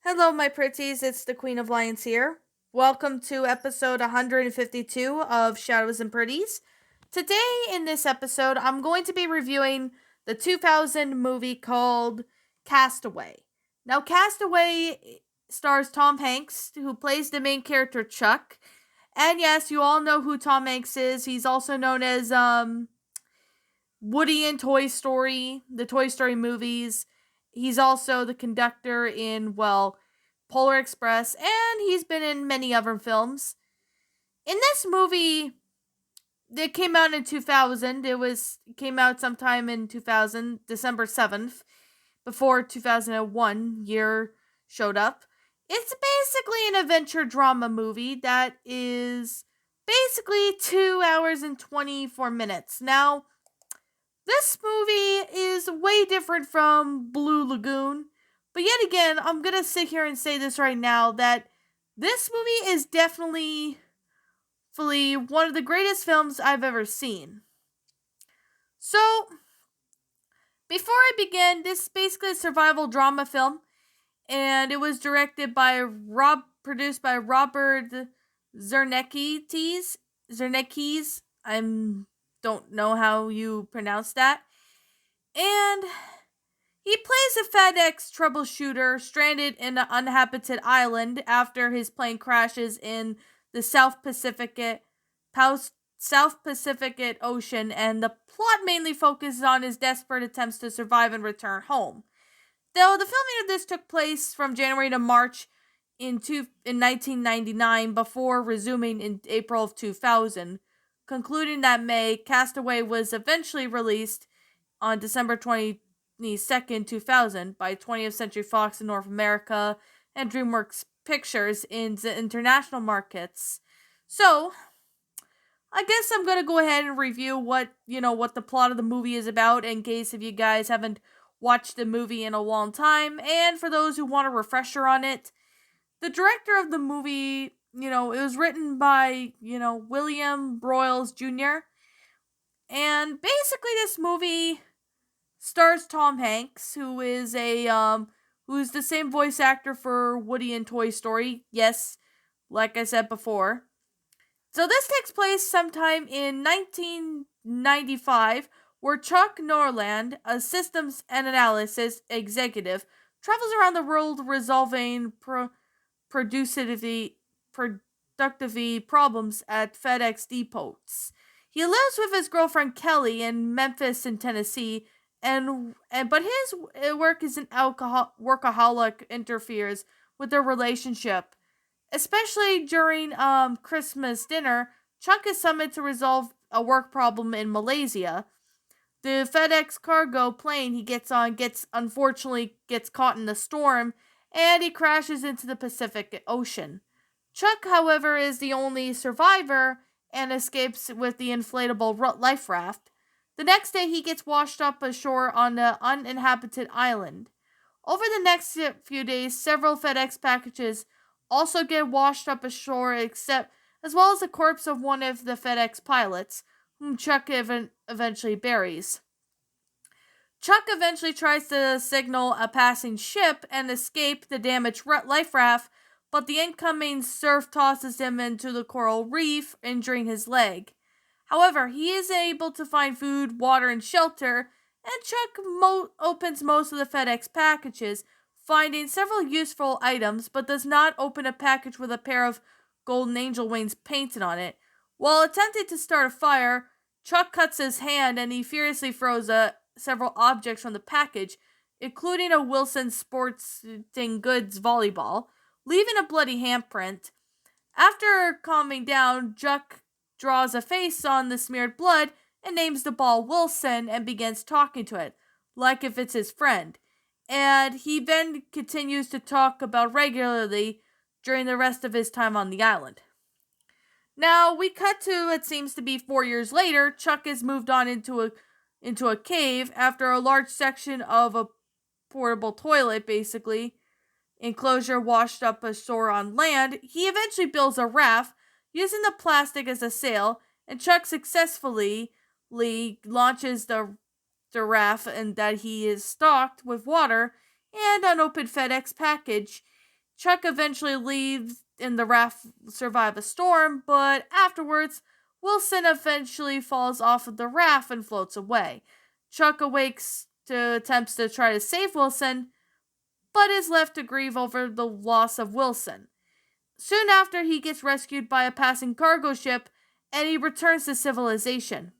Hello, my pretties. It's the Queen of Lions here. Welcome to episode 152 of Shadows and Pretties. Today, in this episode, I'm going to be reviewing the 2000 movie called Castaway. Now, Castaway stars Tom Hanks, who plays the main character Chuck. And yes, you all know who Tom Hanks is. He's also known as Woody in Toy Story, the Toy Story movies. He's also the conductor in, Polar Express, and he's been in many other films. In this movie, it came out in 2000. It came out sometime in 2000, December 7th, before 2001 year showed up. It's basically an adventure drama movie that is basically 2 hours and 24 minutes. Now, this movie is way different from Blue Lagoon, but yet again, I'm gonna sit here and say this right now that this movie is definitely fully one of the greatest films I've ever seen. So, before I begin, this is basically a survival drama film, and it was produced by Robert Zernekes. Zernekes. I don't know how you pronounce that. And he plays a FedEx troubleshooter stranded in an uninhabited island after his plane crashes in the South Pacific Ocean, and the plot mainly focuses on his desperate attempts to survive and return home. Though the filming of this took place from January to March in 1999 before resuming in April of 2000, concluding that May, Castaway was eventually released on December 22nd, 2000 by 20th Century Fox in North America and DreamWorks Pictures in the international markets. So, I guess I'm gonna go ahead and review what the plot of the movie is about in case if you guys haven't watched the movie in a long time. And for those who want a refresher on it, the director of the movie, it was written by, William Broyles Jr. And basically this movie stars Tom Hanks, who's the same voice actor for Woody in Toy Story. Yes, like I said before. So this takes place sometime in 1995, where Chuck Norland, a systems and analysis executive, travels around the world resolving productivity problems at FedEx depots. He lives with his girlfriend Kelly in Memphis in Tennessee, but his work as an workaholic interferes with their relationship. Especially during Christmas dinner, Chuck is summoned to resolve a work problem in Malaysia. The FedEx cargo plane he gets on gets caught in a storm, and he crashes into the Pacific Ocean. Chuck, however, is the only survivor and escapes with the inflatable life raft. The next day, he gets washed up ashore on an uninhabited island. Over the next few days, several FedEx packages also get washed up ashore, except as well as the corpse of one of the FedEx pilots, whom Chuck eventually buries. Chuck eventually tries to signal a passing ship and escape the damaged life raft, but the incoming surf tosses him into the coral reef, injuring his leg. However, he is able to find food, water, and shelter, and Chuck opens most of the FedEx packages, finding several useful items, but does not open a package with a pair of golden angel wings painted on it. While attempting to start a fire, Chuck cuts his hand and he furiously throws several objects from the package, including a Wilson Sporting Goods volleyball, leaving a bloody handprint. After calming down, Chuck draws a face on the smeared blood and names the ball Wilson and begins talking to it, like if it's his friend. And he then continues to talk about regularly during the rest of his time on the island. Now we cut to it seems to be 4 years later. Chuck has moved on into a cave after a large section of a portable toilet, basically enclosure washed up ashore on land. He eventually builds a raft using the plastic as a sail, and Chuck successfully launches the raft and that he is stocked with water and unopened FedEx package. Chuck eventually leaves and the raft survive a storm, but afterwards, Wilson eventually falls off of the raft and floats away. Chuck awakes to attempts to try to save Wilson, but is left to grieve over the loss of Wilson. Soon after, he gets rescued by a passing cargo ship and he returns to civilization.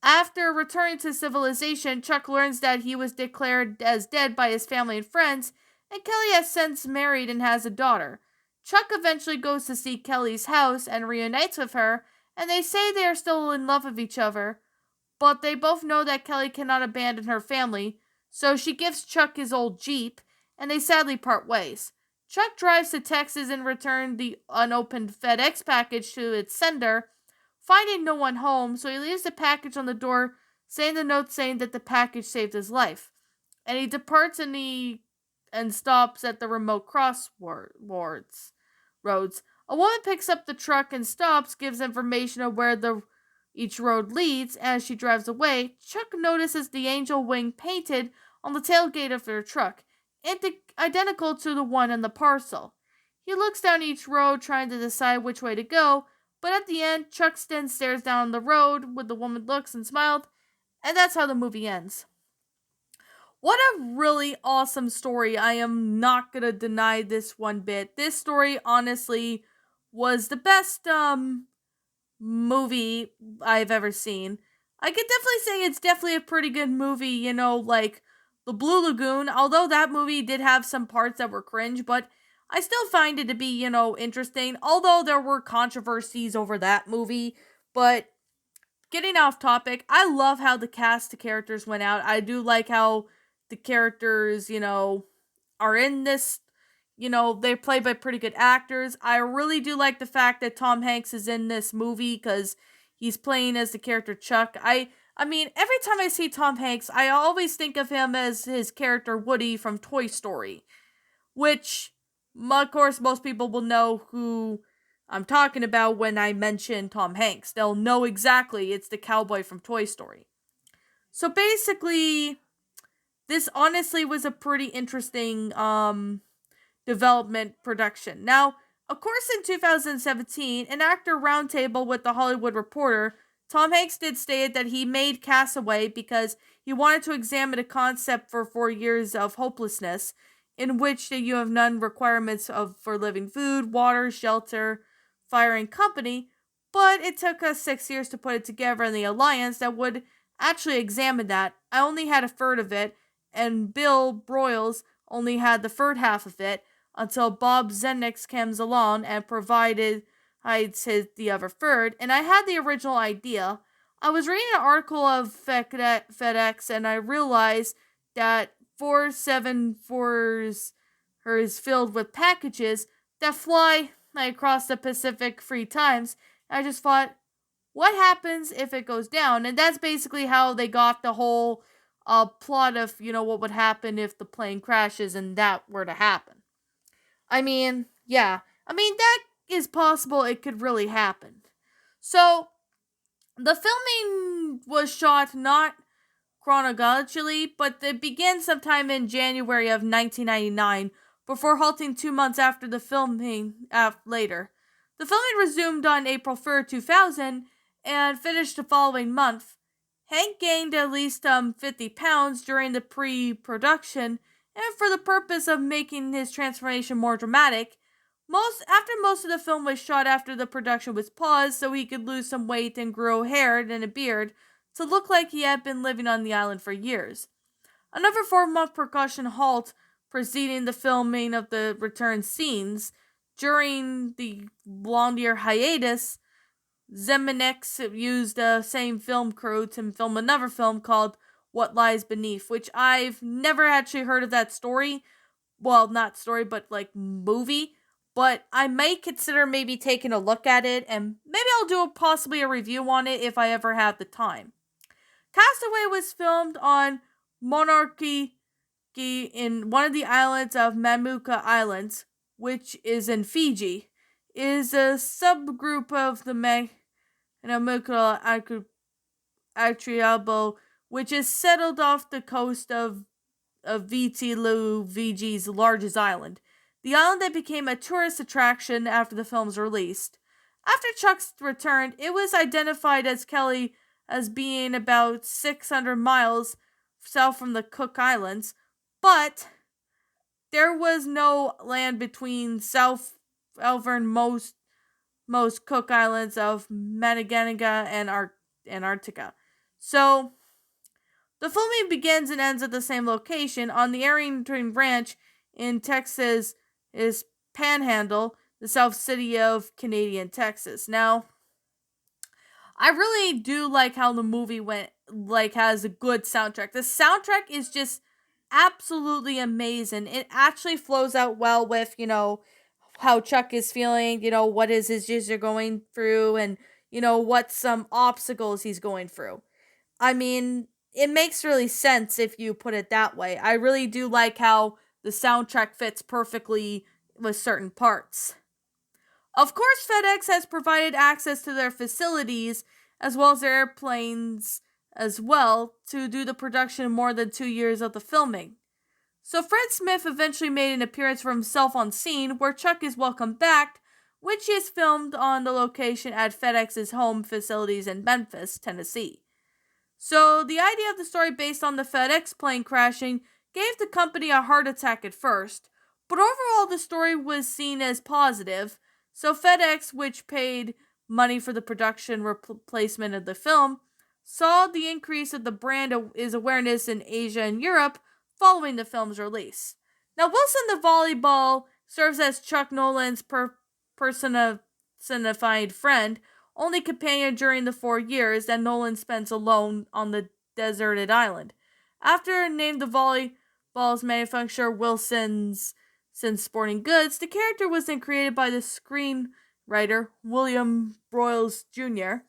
After returning to civilization, Chuck learns that he was declared as dead by his family and friends, and Kelly has since married and has a daughter. Chuck eventually goes to see Kelly's house and reunites with her, and they say they are still in love with each other, but they both know that Kelly cannot abandon her family, so she gives Chuck his old Jeep, and they sadly part ways. Chuck drives to Texas and returns the unopened FedEx package to its sender, finding no one home, so he leaves the package on the door, saying the note saying that the package saved his life. And he departs and stops at the remote crossroads. A woman picks up the truck and stops, gives information of where each road leads. As she drives away, Chuck notices the angel wing painted on the tailgate of their truck, identical to the one in the parcel. He looks down each road, trying to decide which way to go, but at the end, Chuck then stares down the road with the woman looks and smiled, and that's how the movie ends. What a really awesome story. I am not going to deny this one bit. This story, honestly, was the best movie I've ever seen. I could definitely say it's definitely a pretty good movie, like The Blue Lagoon, although that movie did have some parts that were cringe, but I still find it to be, interesting, although there were controversies over that movie. But getting off topic, I love how the cast of characters went out. I do like how the characters, are in this, they're played by pretty good actors. I really do like the fact that Tom Hanks is in this movie because he's playing as the character Chuck. I mean, every time I see Tom Hanks, I always think of him as his character Woody from Toy Story, which, of course, most people will know who I'm talking about when I mention Tom Hanks. They'll know exactly it's the cowboy from Toy Story. So basically, this honestly was a pretty interesting development production. Now, of course, in 2017, an actor roundtable with the Hollywood Reporter, Tom Hanks did state that he made Castaway because he wanted to examine a concept for 4 years of hopelessness, in which you have none requirements for living food, water, shelter, fire, and company. But it took us 6 years to put it together in the alliance that would actually examine that. I only had a third of it, and Bill Broyles only had the third half of it until Bob Zenix comes along and provided the other third. And I had the original idea. I was reading an article of FedEx and I realized that 474s is filled with packages that fly across the Pacific 3 times. I just thought, what happens if it goes down? And that's basically how they got the whole plot of, what would happen if the plane crashes and that were to happen. I mean, yeah. I mean, that is possible. It could really happen. So, the filming was shot not chronologically, but it began sometime in January of 1999 before halting 2 months after the filming later. The filming resumed on April 3rd, 2000 and finished the following month. Hank gained at least 50 pounds during the pre-production, and for the purpose of making his transformation more dramatic, most of the film was shot after the production was paused so he could lose some weight and grow hair and a beard to look like he had been living on the island for years. Another 4-month precaution halt preceding the filming of the return scenes. During the long-year hiatus, Zemeckis used the same film crew to film another film called What Lies Beneath, which I've never actually heard of that story. Well, not story, but movie. But I may consider maybe taking a look at it, and maybe I'll do possibly a review on it if I ever have the time. Castaway was filmed on Monarchy in one of the islands of Mamuka Islands, which is in Fiji. It is a subgroup of the Mamuka archipelago, which is settled off the coast of Viti Fiji's largest island. The island then became a tourist attraction after the film's released. After Chuck's return, it was identified as Kelly as being about 600 miles south from the Cook Islands, but there was no land between South most Cook Islands of Madagascar and Antarctica. So the filming begins and ends at the same location on the Arrington Ranch in Texas is Panhandle, the South City of Canadian Texas. Now, I really do like how the movie has a good soundtrack. The soundtrack is just absolutely amazing. It actually flows out well with, how Chuck is feeling, what is his user going through and, what some obstacles he's going through. I mean, it makes really sense if you put it that way. I really do like how the soundtrack fits perfectly with certain parts. Of course, FedEx has provided access to their facilities as well as their airplanes as well to do the production more than 2 years of the filming. So Fred Smith eventually made an appearance for himself on scene where Chuck is welcomed back, which is filmed on the location at FedEx's home facilities in Memphis, Tennessee. So the idea of the story based on the FedEx plane crashing gave the company a heart attack at first, but overall the story was seen as positive. So FedEx, which paid money for the production replacement of the film, saw the increase of the brand is awareness in Asia and Europe following the film's release. Now Wilson the volleyball serves as Chuck Nolan's personified friend, only companion during the 4 years that Nolan spends alone on the deserted island. After named the volleyball's manufacturer Wilson's Sporting Goods, the character was then created by the screenwriter William Broyles Jr.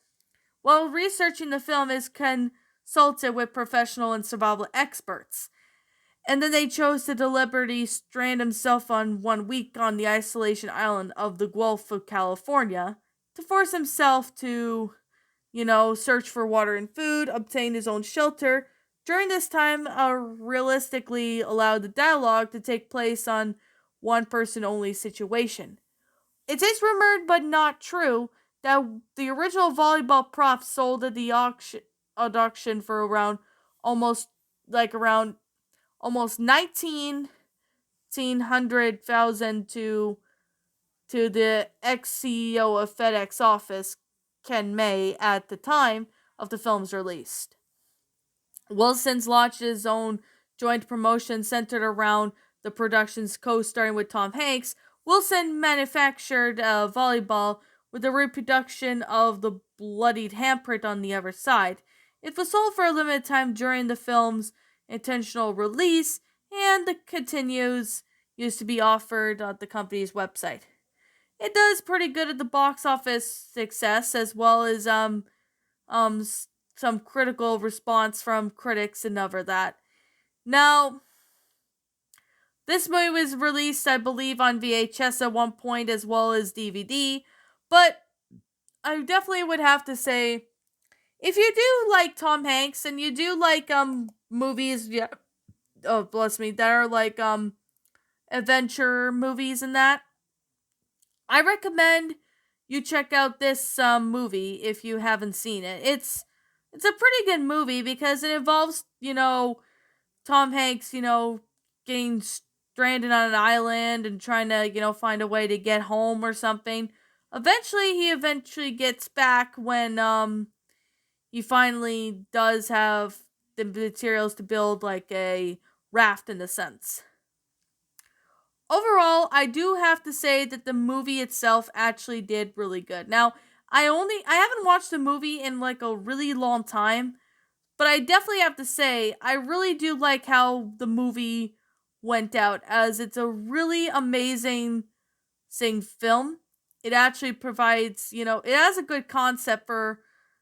While researching the film, is consulted with professional and survival experts. And then they chose to deliberately strand himself on 1 week on the isolation island of the Gulf of California to force himself to, search for water and food, obtain his own shelter. During this time, realistically allowed the dialogue to take place on one person only situation. It is rumored, but not true, that the original volleyball props sold at the auction for around almost 1900,000 to the ex-CEO of FedEx office, Ken May, at the time of the film's release. Wilson's launched his own joint promotion centered around the production's co-starring with Tom Hanks. Wilson manufactured Volleyball with a reproduction of the bloodied handprint on the other side. It was sold for a limited time during the film's intentional release, and the continues used to be offered on the company's website. It does pretty good at the box office success, as well as um some critical response from critics and over that. Now, this movie was released, I believe, on VHS at one point as well as DVD, but I definitely would have to say, if you do like Tom Hanks and you do like movies, yeah, oh bless me, that are like adventure movies and that, I recommend you check out this movie if you haven't seen it. It's a pretty good movie because it involves, Tom Hanks, getting stranded on an island and trying to, find a way to get home or something. He eventually gets back when he finally does have the materials to build like a raft in a sense. Overall, I do have to say that the movie itself actually did really good. Now, I haven't watched the movie in like a really long time, but I definitely have to say I really do like how the movie went out, as it's a really amazing film. It actually provides, it has a good concept for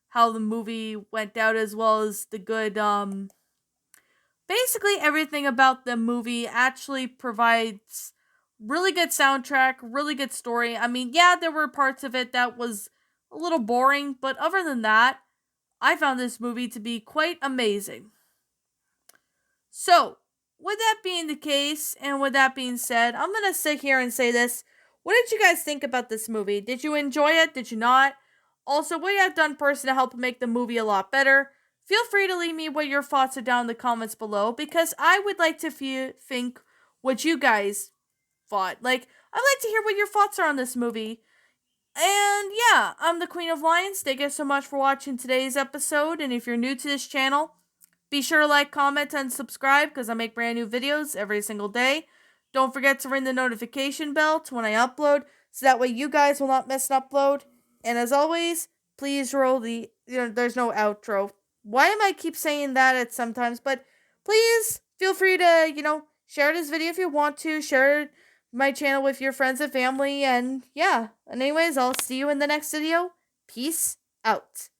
how the movie went out, as well as the good basically everything about the movie actually provides really good soundtrack, really good story. I mean, yeah, there were parts of it that was a little boring, but other than that, I found this movie to be quite amazing. So, with that being the case, and with that being said, I'm gonna sit here and say this. What did you guys think about this movie? Did you enjoy it? Did you not? Also, what you have done personally to help make the movie a lot better? Feel free to leave me what your thoughts are down in the comments below because I would like to think what you guys thought. Like, I'd like to hear what your thoughts are on this movie. And yeah, I'm the Queen of Lions. Thank you so much for watching today's episode. And if you're new to this channel, be sure to like, comment, and subscribe because I make brand new videos every single day. Don't forget to ring the notification bell to when I upload so that way you guys will not miss an upload. And as always, please roll there's no outro. Why am I keep saying that at sometimes? But please feel free to, share this video if you want to. Share my channel with your friends and family. And yeah, anyways, I'll see you in the next video. Peace out.